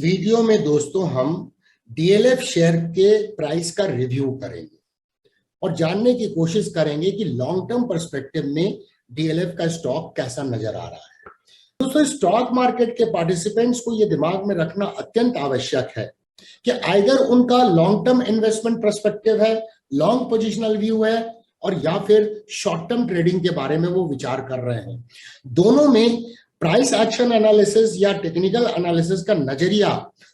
Video में दोस्तों हम डीएलएफ शेयर के प्राइस का रिव्यू करेंगे और जानने की कोशिश करेंगे कि लॉन्ग टर्म पर्सपेक्टिव में डीएलएफ का स्टॉक कैसा नजर आ रहा है। दोस्तों, स्टॉक मार्केट के पार्टिसिपेंट्स को यह दिमाग में रखना अत्यंत आवश्यक है कि आइदर उनका लॉन्ग टर्म इन्वेस्टमेंट पर्सपेक्टिव है, लॉन्ग पोजिशनल व्यू है, और या फिर शॉर्ट टर्म ट्रेडिंग के बारे में वो विचार कर रहे हैं। दोनों में प्राइस एक्शन एनालिसिस या टेक्निकल एनालिसिस का नजरिया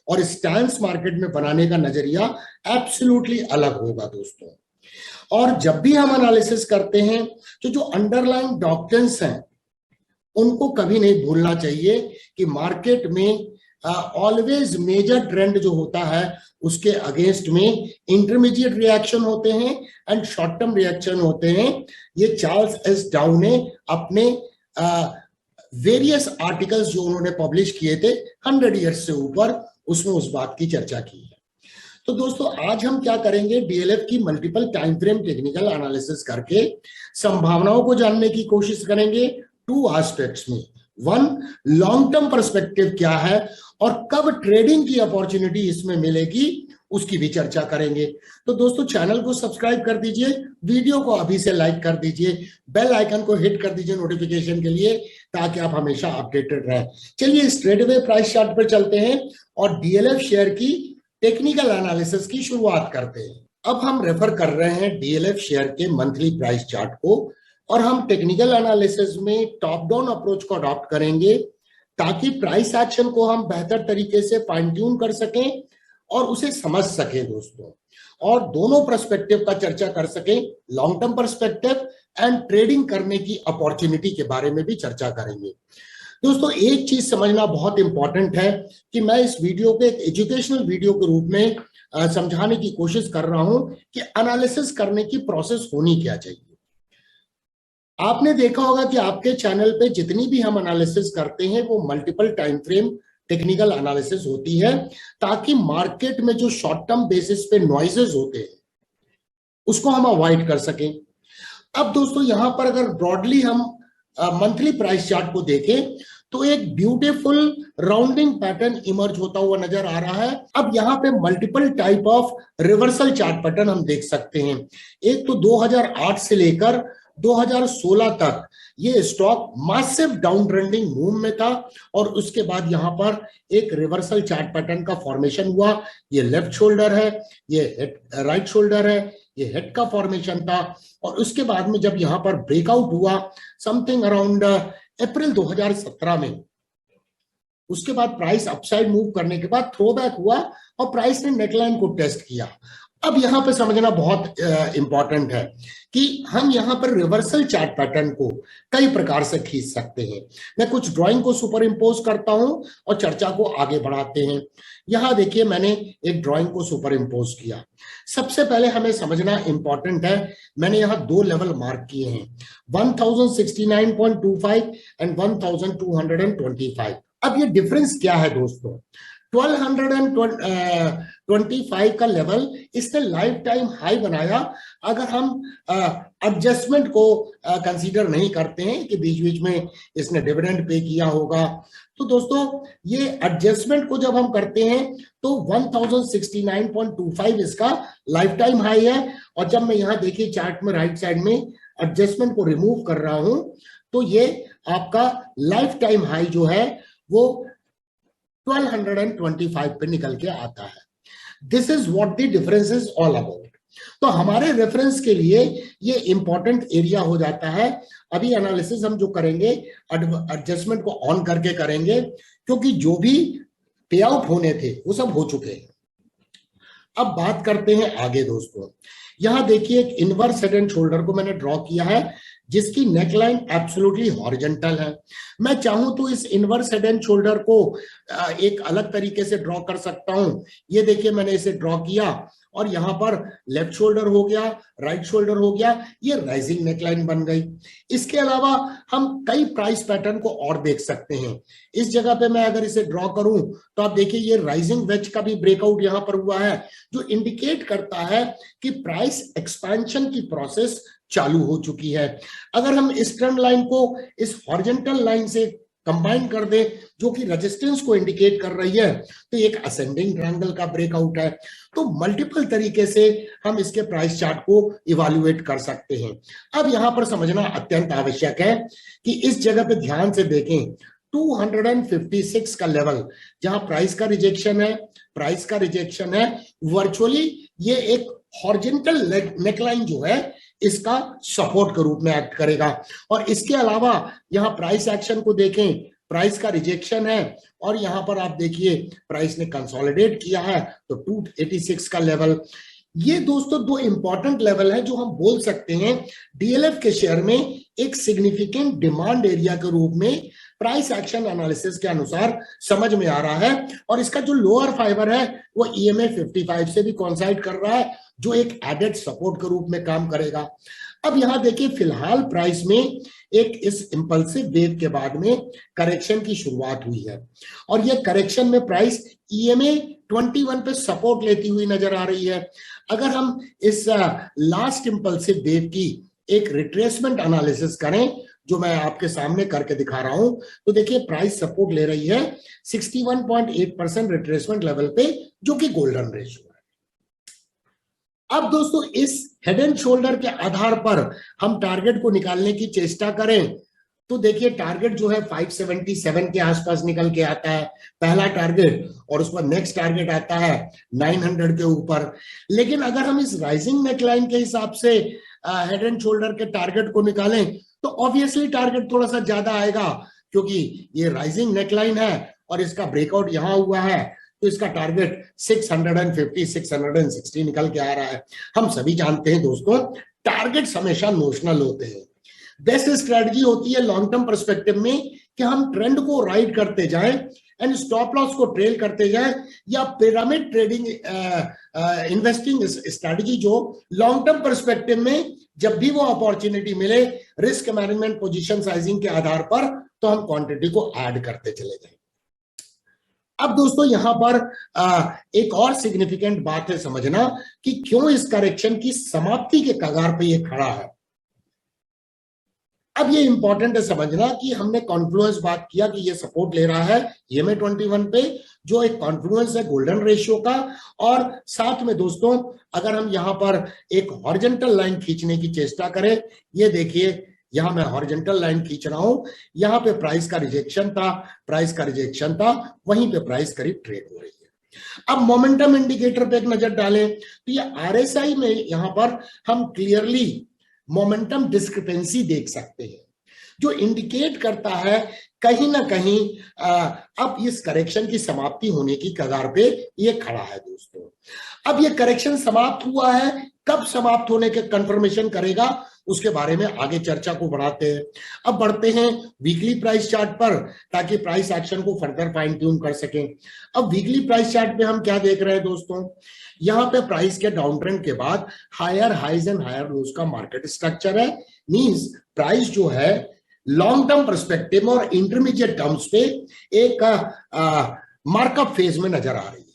और स्टैंस मार्केट में बनाने का नजरिया एब्सोल्युटली अलग होगा दोस्तों। और जब भी हम एनालिसिस करते हैं तो जो अंडरलाइंग डॉक्ट्रिन्स हैं उनको कभी नहीं भूलना चाहिए कि मार्केट में ऑलवेज मेजर ट्रेंड जो होता है उसके अगेंस्ट में इंटरमीडिएट रिएक्शन होते हैं एंड शॉर्ट टर्म रिएक्शन होते हैं। ये चार्ल्स एस डाउ ने अपने वेरियस आर्टिकल्स जो उन्होंने पब्लिश किए थे 100 ईयर्स से ऊपर, उसमें उस बात की चर्चा की है। तो दोस्तों, आज हम क्या करेंगे, डीएलएफ की multiple time frame technical analysis करके संभावनाओं को जानने की कोशिश करेंगे टू एस्पेक्ट्स में। वन, लॉन्ग टर्म पर्सपेक्टिव क्या है और कब ट्रेडिंग की अपॉर्चुनिटी इसमें मिलेगी उसकी भी चर्चा करेंगे। तो दोस्तों, चैनल को सब्सक्राइब कर दीजिए, वीडियो को अभी से लाइक कर दीजिए, बेल आइकन को हिट कर दीजिए नोटिफिकेशन के लिए, ताकि आप हमेशा अपडेटेड रहें। चलिए स्ट्रेट अवे प्राइस चार्ट पर चलते हैं और डीएलएफ शेयर की टेक्निकल एनालिसिस की शुरुआत करते हैं। अब हम रेफर कर रहे हैं डीएलएफ शेयर के मंथली प्राइस चार्ट को और हम टेक्निकल एनालिसिस में टॉप डाउन अप्रोच को अडॉप्ट करेंगे ताकि प्राइस एक्शन को हम बेहतर तरीके से फाइन ट्यून कर सकें और उसे समझ सकें दोस्तों, और दोनों पर्सपेक्टिव का चर्चा कर सकें, long term perspective and trading करने की अपॉर्चुनिटी के बारे में भी चर्चा करेंगे। दोस्तों, एक चीज समझना बहुत इंपॉर्टेंट है कि मैं इस वीडियो को एक एजुकेशनल वीडियो के रूप में समझाने की कोशिश कर रहा हूं कि एनालिसिस करने की प्रोसेस होनी क्या चाहिए। आपने देखा होगा कि आपके चैनल पे जितनी भी हम एनालिसिस करते हैं वो multiple time frame technical analysis होती है, ताकि मार्केट में जो शॉर्ट टर्म बेसिस पे नॉइजेस होते हैं उसको हम अवॉइड कर सकें। अब दोस्तों, यहां पर अगर ब्रॉडली हम मंथली प्राइस चार्ट को देखें तो एक ब्यूटीफुल राउंडिंग पैटर्न इमर्ज होता हुआ नजर आ रहा है। अब यहाँ पे multiple type of reversal chart pattern हम देख सकते हैं। एक तो 2008 से लेकर 2016 तक ये stock massive down trending move में था और उसके बाद यहां पर एक रिवर्सल चार्ट पैटर्न का फॉर्मेशन हुआ। ये लेफ्ट शोल्डर है, ये राइट शोल्डर है, ये हेड का फॉर्मेशन था, और उसके बाद में जब यहां पर ब्रेकआउट हुआ समथिंग अराउंड अप्रैल 2017 में, उसके बाद प्राइस अपसाइड मूव करने के बाद थ्रोबैक हुआ और प्राइस ने नेकलाइन को टेस्ट किया। अब यहां पर समझना बहुत इंपॉर्टेंट है कि हम यहां पर रिवर्सल चार्ट पैटर्न को कई प्रकार से खींच सकते हैं। मैं कुछ ड्राइंग को सुपर इम्पोज करता हूं और चर्चा को आगे बढ़ाते हैं। यहां देखिए, मैंने एक ड्राइंग को सुपर इम्पोज किया। सबसे पहले हमें समझना इंपॉर्टेंट है, मैंने यहां दो लेवल मार्क किए हैं, 1069.25 एंड 1225। अब ये डिफरेंस क्या है दोस्तों? 1225 का लेवल इसने लाइफ टाइम हाई बनाया। अगर हम एडजस्टमेंट को कंसीडर नहीं करते हैं कि बीच बीच में इसने डिविडेंड पे किया होगा, तो दोस्तों ये एडजस्टमेंट को जब हम करते हैं तो 1069.25 इसका लाइफ टाइम हाई है। और जब मैं यहाँ देखिए चार्ट में राइट साइड में एडजस्टमेंट को रिमूव कर रहा हूं तो ये आपका लाइफ टाइम हाई जो है वो 1225 पे निकल के आता है। This is what the difference is all about. तो हमारे रेफरेंस के लिए ये इंपॉर्टेंट एरिया हो जाता है। अभी एनालिसिस हम जो करेंगे एडजस्टमेंट को ऑन करके करेंगे, क्योंकि जो भी पे आउट होने थे वो सब हो चुके हैं। अब बात करते हैं आगे दोस्तों। यहां देखिए, एक इनवर्स हेड एंड शोल्डर को मैंने ड्रॉ किया है जिसकी नेकलाइन एब्सोल्युटली हॉरिजॉन्टल है। मैं चाहूं तो इस इनवर्स हेड एंड शोल्डर को एक अलग तरीके से ड्रॉ कर सकता हूं। ये देखिए, मैंने इसे ड्रॉ किया और यहां पर लेफ्ट शोल्डर हो गया, राइट शोल्डर हो गया, ये राइजिंग नेकलाइन बन गई। इसके अलावा हम कई प्राइस पैटर्न को और देख सकते हैं। इस जगह पे मैं अगर इसे ड्रॉ करूं तो आप देखिए, ये राइजिंग वेज का भी ब्रेकआउट यहां पर हुआ है, जो इंडिकेट करता है कि प्राइस एक्सपेंशन की प्रोसेस चालू हो चुकी है। अगर हम इस ट्रेंड लाइन को इस हॉरिजॉन्टल लाइन से कंबाइन कर दे जो कि रेजिस्टेंस को इंडिकेट कर रही है, तो एक असेंडिंग ट्रायंगल का ब्रेकआउट है। तो मल्टीपल तरीके से हम इसके प्राइस चार्ट को इवैल्यूएट कर सकते हैं। अब यहां पर समझना अत्यंत आवश्यक है कि इस जगह पे ध्यान से देखें 256 का लेवल, जहां प्राइस का रिजेक्शन है, वर्चुअली ये एक हॉरिजॉन्टल नेकलाइन जो है इसका सपोर्ट के रूप में एक्ट करेगा। और इसके अलावा यहां प्राइस एक्शन को देखें, प्राइस का रिजेक्शन है और यहां पर आप देखिए प्राइस ने कंसोलिडेट किया है, तो 286 का लेवल। ये दोस्तों दो इंपॉर्टेंट लेवल है जो हम बोल सकते हैं डीएलएफ के शेयर में एक सिग्निफिकेंट डिमांड एरिया के रूप में प्राइस एक्शन एनालिसिस के अनुसार समझ में आ रहा है। और इसका जो लोअर फाइबर है वो ईएमए 55 से भी कोइंसाइड कर रहा है, जो एक एडेड सपोर्ट के रूप में काम करेगा। अब यहां देखिए फिलहाल प्राइस में एक इस इंपल्सिव वेव के बाद में करेक्शन की शुरुआत हुई है और ये करेक्शन में प्राइस ईएमए 21 पे सपोर्ट लेती हुई नजर आ रही है। अगर हम इस लास्ट इंपल्सिव वेव की एक रिट्रेसमेंट एनालिसिस करें, जो मैं आपके सामने करके दिखा रहा हूं, तो देखिए प्राइस सपोर्ट ले रही है 61.8% रिट्रेसमेंट लेवल पे, जो कि गोल्डन रेशियो है। अब दोस्तों इस हेड एंड शोल्डर के आधार पर हम टारगेट को निकालने की चेष्टा करें, तो देखिए टारगेट जो है 577 के आसपास निकल के आता है पहला टारगेट, और उस पर नेक्स्ट टारगेट आता है 900 के ऊपर। लेकिन अगर हम इस राइजिंग नेकलाइन के हिसाब से हेड एंड शोल्डर के टारगेट को निकालें, तो ऑब्वियसली टारगेट थोड़ा सा ज्यादा आएगा, क्योंकि ये राइजिंग नेकलाइन है और इसका ब्रेकआउट यहां हुआ है, तो इसका टारगेट 650 660 निकल के आ रहा है। हम सभी जानते हैं दोस्तों टारगेट्स हमेशा नोशनल होते हैं। बेस्ट स्ट्रेटजी होती है लॉन्ग टर्म पर्सपेक्टिव में कि हम ट्रेंड को राइड करते जाएं एंड स्टॉप लॉस को ट्रेल करते जाएं, या पिरामिड ट्रेडिंग इन्वेस्टिंग स्ट्रेटजी जो लॉन्ग टर्म पर्सपेक्टिव में जब भी वो अपॉर्चुनिटी मिले रिस्क मैनेजमेंट पोजीशन साइजिंग के आधार पर, तो हम क्वांटिटी को ऐड करते चले जाएं। अब दोस्तों यहां पर एक और सिग्निफिकेंट बात है समझना कि क्यों इस करेक्शन की समाप्ति के कगार पे ये खड़ा है। अब ये इंपॉर्टेंट है समझना कि हमने कॉन्फ्लुएंस बात किया कि ये सपोर्ट ले रहा है ईएमए 21 पे, जो एक कॉन्फ्लुएंस है गोल्डन रेशियो का। और साथ में दोस्तों अगर हम यहां पर एक हॉरिजॉन्टल लाइन खींचने की चेष्टा करें, ये देखिए यहां मैं हॉरिजॉन्टल लाइन खींच रहा हूं, यहां पे प्राइस का रिजेक्शन था, वहीं पे प्राइस करीब ट्रेड हो रही है। अब मोमेंटम इंडिकेटर पे एक नजर डालें, तो ये आरएसआई में यहां पर हम क्लियरली मोमेंटम डिस्क्रिपेंसी देख सकते हैं, जो इंडिकेट करता है कहीं ना कहीं अब इस करेक्शन की समाप्ति होने की कगार पे ये खड़ा है दोस्तों। अब ये करेक्शन समाप्त हुआ है, कब समाप्त होने के कंफर्मेशन करेगा उसके बारे में आगे चर्चा को बढ़ाते हैं। अब बढ़ते हैं वीकली प्राइस चार्ट पर, ताकि प्राइस एक्शन को फर्दर फाइन ट्यून कर सकें। अब वीकली प्राइस चार्ट पे हम क्या देख रहे हैं दोस्तों, यहां पे प्राइस के डाउन ट्रेंड के बाद higher highs and higher lows का मार्केट स्ट्रक्चर है। मींस प्राइस जो है लॉन्ग टर्म पर्सपेक्टिव और इंटरमीडिएट टर्म्स पे एक मार्कअप फेज में नजर आ रही है।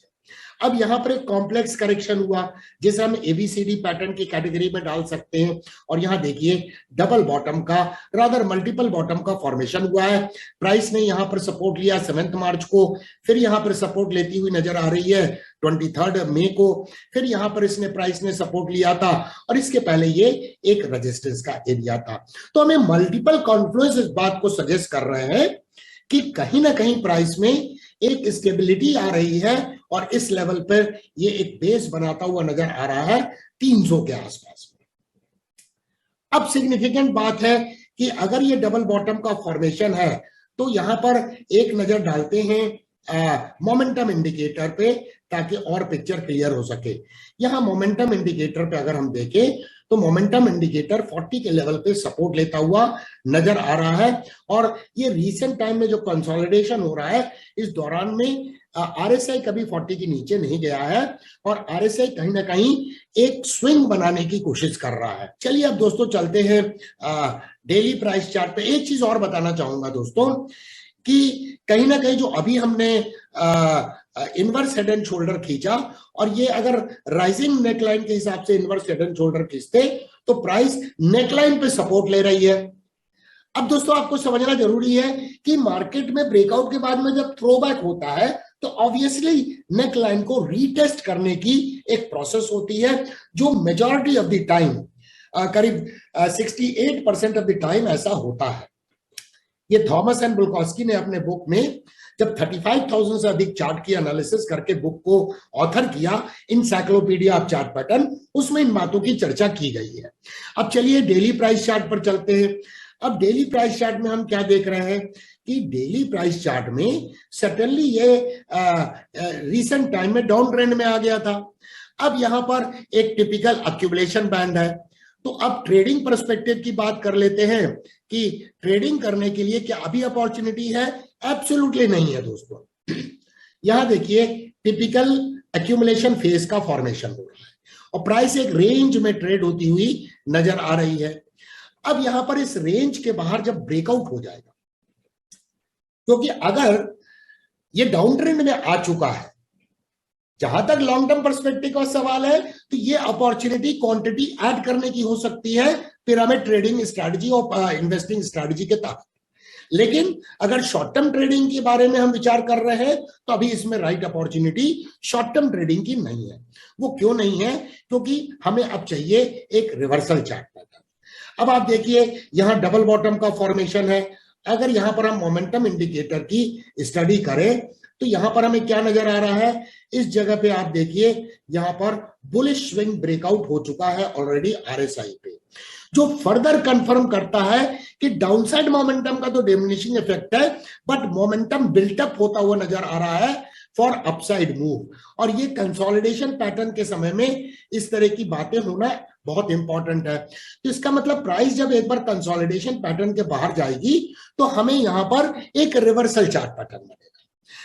अब यहां पर एक कॉम्प्लेक्स करेक्शन हुआ, जिसे हम एबीसीडी पैटर्न की कैटेगरी में डाल सकते हैं। और यहां देखिए डबल बॉटम का, रादर मल्टीपल बॉटम का फॉर्मेशन हुआ है। प्राइस ने यहां पर सपोर्ट लिया 7 मार्च को, फिर यहां पर सपोर्ट लेती हुई नजर आ रही है 23 मई को, फिर यहां पर प्राइस ने सपोर्ट लिया था, और इसके पहले ये एक रेजिस्टेंस का एरिया था। तो हमें मल्टीपल कॉन्फ्लुएंस इस बात को सजेस्ट कर रहे हैं कि कहीं ना कहीं प्राइस में एक स्टेबिलिटी आ रही है, और इस लेवल पर ये एक बेस बनाता हुआ नजर आ रहा है 300 के आसपास में। अब सिग्निफिकेंट बात है कि अगर ये डबल बॉटम का फॉर्मेशन है, तो यहां पर एक नजर डालते हैं मोमेंटम इंडिकेटर पे, ताकि और पिक्चर क्लियर हो सके। यहां मोमेंटम इंडिकेटर पे अगर हम देखें, तो मोमेंटम इंडिकेटर 40 के लेवल पे सपोर्ट लेता हुआ नजर आ रहा है। और ये रीसेंट टाइम में जो कंसोलिडेशन हो रहा है, इस दौरान में आरएसआई कभी 40 के नीचे नहीं गया है, और आरएसआई कहीं ना कहीं एक स्विंग बनाने की कोशिश कर रहा है। चलिए अब दोस्तों चलते हैं डेली प्राइस चार्ट पे। एक चीज और बताना चाहूंगा दोस्तों कि कहीं ना कहीं जो अभी हमने इनवर्स हेड एंड शोल्डर खींचा, और ये अगर राइजिंग नेकलाइन के हिसाब से इनवर्स हेड एंड शोल्डर खींचते, तो प्राइस नेकलाइन पे सपोर्ट ले रही है। अब दोस्तों आपको समझना जरूरी है कि मार्केट में ब्रेकआउट के बाद में जब थ्रोबैक होता है तो ऑब्वियसली नेक लाइन को रीटेस्ट करने की एक प्रोसेस होती है, जो मेजॉरिटी ऑफ द टाइम करीब 68% ऑफ द टाइम ऐसा होता है। ये थॉमस एंड बुल्कॉस्की ने अपने बुक में जब 35,000 से अधिक चार्ट की एनालिसिस करके बुक को ऑथर किया, इनसाइक्लोपीडिया ऑफ चार्ट पैटर्न, उसमें इन बातों की चर्चा की गई है। अब चलिए डेली प्राइस चार्ट पर चलते हैं। अब डेली प्राइस चार्ट में हम क्या देख रहे हैं कि डेली प्राइस चार्ट में सर्टेनली ये रिसेंट टाइम में डाउन ट्रेंड में आ गया था। अब यहां पर एक टिपिकल एक्यूमुलेशन बैंड है। तो अब ट्रेडिंग पर्सपेक्टिव की बात कर लेते हैं कि ट्रेडिंग करने के लिए क्या अभी अपॉर्चुनिटी है? एब्सोल्युटली नहीं है दोस्तों। यहां देखिए टिपिकल एक्यूमुलेशन फेज का फॉर्मेशन हो रहा है और प्राइस एक रेंज में ट्रेड होती हुई नजर आ रही है। अब यहां पर इस रेंज के बाहर जब ब्रेकआउट हो जाएगा, क्योंकि अगर ये डाउन ट्रेंड में आ चुका है, जहां तक लॉन्ग टर्म पर्सपेक्टिव का सवाल है, तो ये अपॉर्चुनिटी क्वांटिटी ऐड करने की हो सकती है पिरामिड ट्रेडिंग स्ट्रैटेजी और इन्वेस्टिंग स्ट्रैटेजी के तहत। लेकिन अगर शॉर्ट टर्म ट्रेडिंग के बारे में हम विचार कर रहे हैं तो अभी इसमें right opportunity short term trading की नहीं है। वो क्यों नहीं है? क्योंकि हमें अब चाहिए एक रिवर्सल चार्ट पैटर्न। अब आप देखिए यहां डबल बॉटम का फॉर्मेशन है। अगर यहां पर हम मोमेंटम इंडिकेटर की स्टडी करें तो यहां पर हमें क्या नजर आ रहा है? इस जगह पे आप देखिए यहां पर बुलिश स्विंग ब्रेकआउट हो चुका है ऑलरेडी आरएसआई पे, जो फर्दर कंफर्म करता है कि डाउनसाइड मोमेंटम का तो डिमिनिशिंग इफेक्ट है, बट मोमेंटम बिल्टअप होता हुआ नजर आ रहा है फॉर अपसाइड मूव। और ये कंसोलिडेशन पैटर्न के समय में इस तरह की बातें होना बहुत इंपॉर्टेंट है। तो इसका मतलब प्राइस जब एक बार कंसोलिडेशन पैटर्न के बाहर जाएगी तो हमें यहां पर एक रिवर्सल चार्ट पैटर्न बनेगा,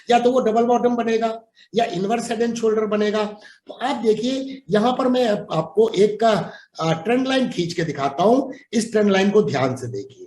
या तो वो डबल बॉटम बनेगा या इनवर्स हेड एंड शोल्डर बनेगा। तो आप देखिए यहां पर मैं आपको एक का ट्रेंड लाइन खींच के दिखाता हूं। इस ट्रेंड लाइन को ध्यान से देखिए।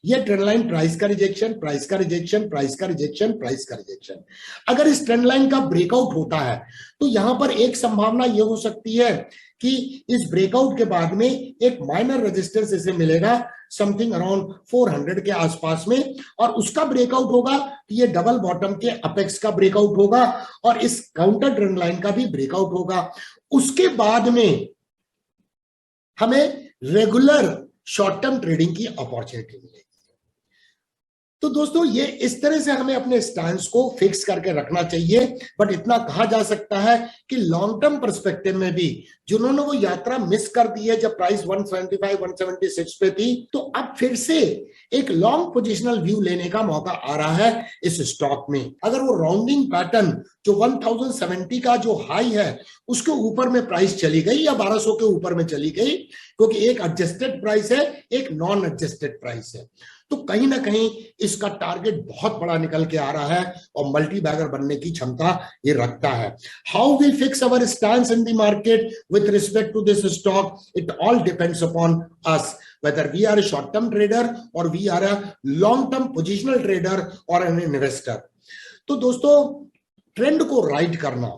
ये ट्रेंड लाइन प्राइस का रिजेक्शन, प्राइस का रिजेक्शन, प्राइस का रिजेक्शन, प्राइस का रिजेक्शन। अगर इस ट्रेंड लाइन का ब्रेकआउट होता है तो यहां पर एक संभावना यह हो सकती है कि इस ब्रेकआउट के बाद में एक माइनर रेजिस्टेंस इसे मिलेगा समथिंग अराउंड 400 के आसपास में, और उसका ब्रेकआउट होगा तो ये डबल बॉटम के अपेक्स का ब्रेकआउट होगा और इस काउंटर ट्रेंड लाइन का भी ब्रेकआउट होगा। उसके बाद में हमें रेगुलर शॉर्ट टर्म ट्रेडिंग की अपॉर्चुनिटी मिलेगी। तो दोस्तों ये इस तरह से हमें अपने स्टैंस को फिक्स करके रखना चाहिए। बट इतना कहा जा सकता है कि लॉन्ग टर्म पर्सपेक्टिव में भी जिन्होंने वो यात्रा मिस कर दी है जब प्राइस 175 176 पे थी, तो अब फिर से एक लॉन्ग पोजिशनल व्यू लेने का मौका आ रहा है इस स्टॉक में। अगर वो राउंडिंग पैटर्न जो 1070 का जो हाई है उसके ऊपर में प्राइस चली गई या 1200 के ऊपर में चली गई, क्योंकि एक एडजस्टेड प्राइस है एक नॉन एडजस्टेड प्राइस है, तो कहीं ना कहीं इसका टारगेट बहुत बड़ा निकल के आ रहा है और मल्टी बैगर बनने की क्षमता ये रखता है। How we fix our stance in the market with respect to this stock, it all depends upon us, whether we are a short term trader or we are a long term positional trader or an investor। तो दोस्तों trend को ride करना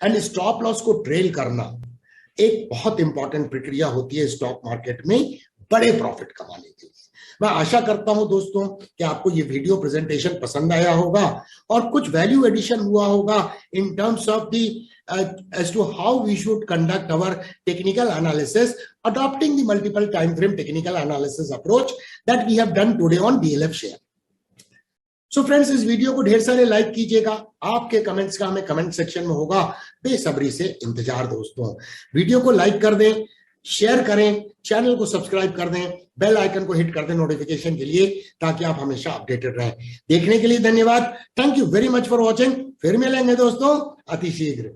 and stop loss को trail करना एक बहुत important प्रक्रिया होती है स्टॉक मार्केट में बड़े प्रॉफिट कमाने की। मैं आशा करता हूं दोस्तों कि आपको ये वीडियो प्रेजेंटेशन पसंद आया होगा और कुछ वैल्यू एडिशन हुआ होगा in terms of the as to how we should conduct our technical analysis adopting the multiple time frame technical analysis approach that we have done today on DLF share। So friends, इस video को ढेर सारे like कीजिएगा। आपके comments का हमें comment section में होगा बेसब्री से इंतजार। दोस्तों वीडियो को लाइक कर दें, शेयर करें, चैनल को सब्सक्राइब कर दें, बेल आइकन को हिट कर दें नोटिफिकेशन के लिए, ताकि आप हमेशा अपडेटेड रहें। देखने के लिए धन्यवाद। Thank you very much for watching. फिर मिलेंगे दोस्तों अति शीघ्र।